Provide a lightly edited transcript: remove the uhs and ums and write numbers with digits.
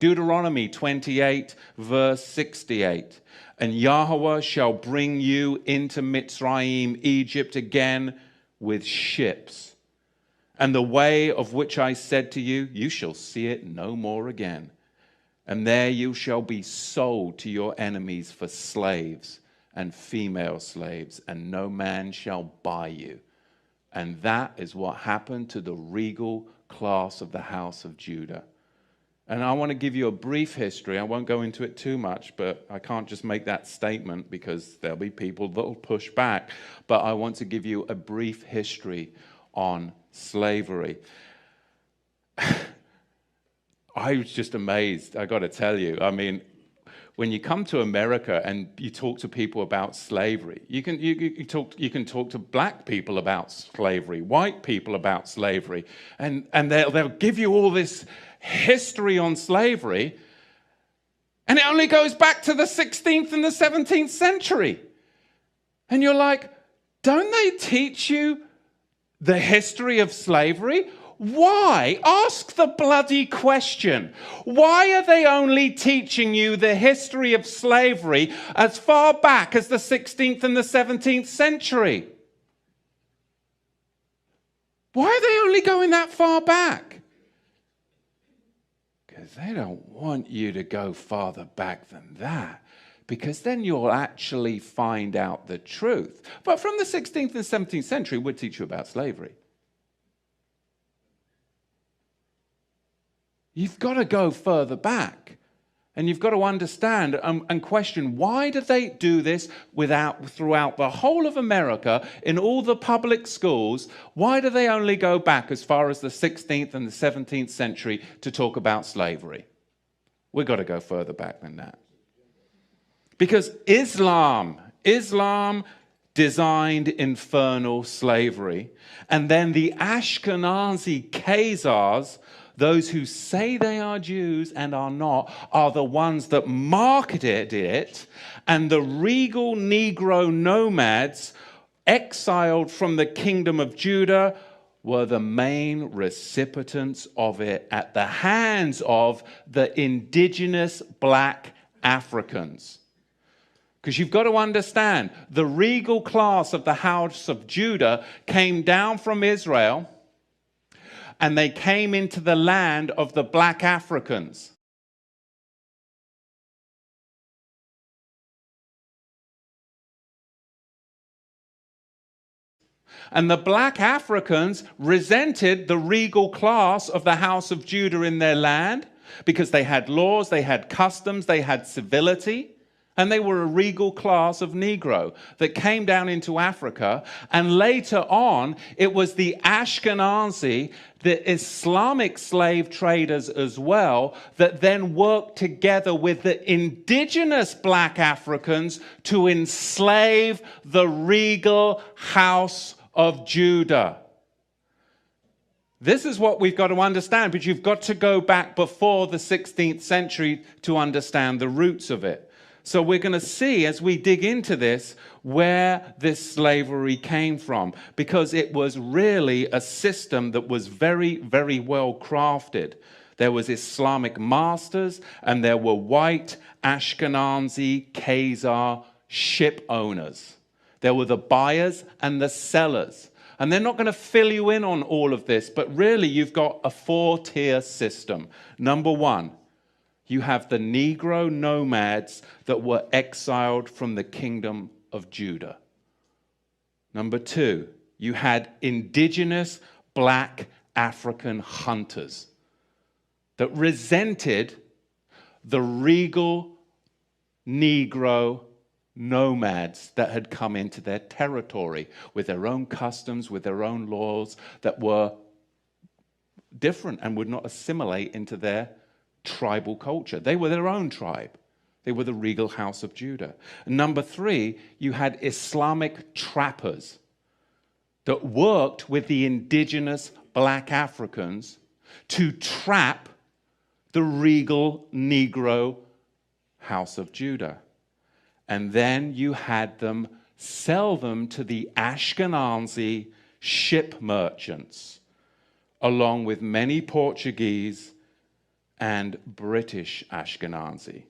Deuteronomy 28, verse 68. And Yahweh shall bring you into Mitzrayim, Egypt again with ships. And the way of which I said to you, you shall see it no more again. And there you shall be sold to your enemies for slaves and female slaves, and no man shall buy you. And that is what happened to the regal class of the house of Judah. And I want to give you a brief history. I won't go into it too much, but I can't just make that statement because there'll be people that will push back. But I want to give you a brief history on slavery. I was just amazed, I got to tell you. I mean, when you come to America and you talk to people about slavery, you can talk to black people about slavery, white people about slavery, and they'll give you all this history on slavery, and it only goes back to the 16th and the 17th century. And you're like, don't they teach you the history of slavery? Why? Ask the bloody question. Why are they only teaching you the history of slavery as far back as the 16th and the 17th century? Why are they only going that far back? Because they don't want you to go farther back than that, because then you'll actually find out the truth. But from the 16th and 17th century, we'll teach you about slavery. You've got to go further back, and you've got to understand and question, why do they do this throughout the whole of America, in all the public schools? Why do they only go back as far as the 16th and the 17th century to talk about slavery? We've got to go further back than that. Because Islam designed infernal slavery, and then the Ashkenazi Khazars, those who say they are Jews and are not, are the ones that marketed it, and the regal Negro nomads exiled from the kingdom of Judah were the main recipients of it at the hands of the indigenous black Africans. Because you've got to understand, the regal class of the house of Judah came down from Israel, and they came into the land of the black Africans. And the black Africans resented the regal class of the house of Judah in their land, because they had laws, they had customs, they had civility. And they were a regal class of Negro that came down into Africa. And later on, it was the Ashkenazi, the Islamic slave traders as well, that then worked together with the indigenous black Africans to enslave the regal house of Judah. This is what we've got to understand, but you've got to go back before the 16th century to understand the roots of it. So we're going to see, as we dig into this, where this slavery came from, because it was really a system that was very, very well crafted. There was Islamic masters, and there were white Ashkenazi Khazar ship owners. There were the buyers and the sellers. And they're not going to fill you in on all of this, but really you've got a 4-tier system. Number one, you have the Negro nomads that were exiled from the kingdom of Judah. Number two, you had indigenous black African hunters that resented the regal Negro nomads that had come into their territory with their own customs, with their own laws that were different and would not assimilate into their tribal culture. They were their own tribe. They were the regal house of Judah. And number three, you had Islamic trappers that worked with the indigenous black Africans to trap the regal Negro house of Judah. And then you had them sell them to the Ashkenazi ship merchants, along with many Portuguese and British Ashkenazi.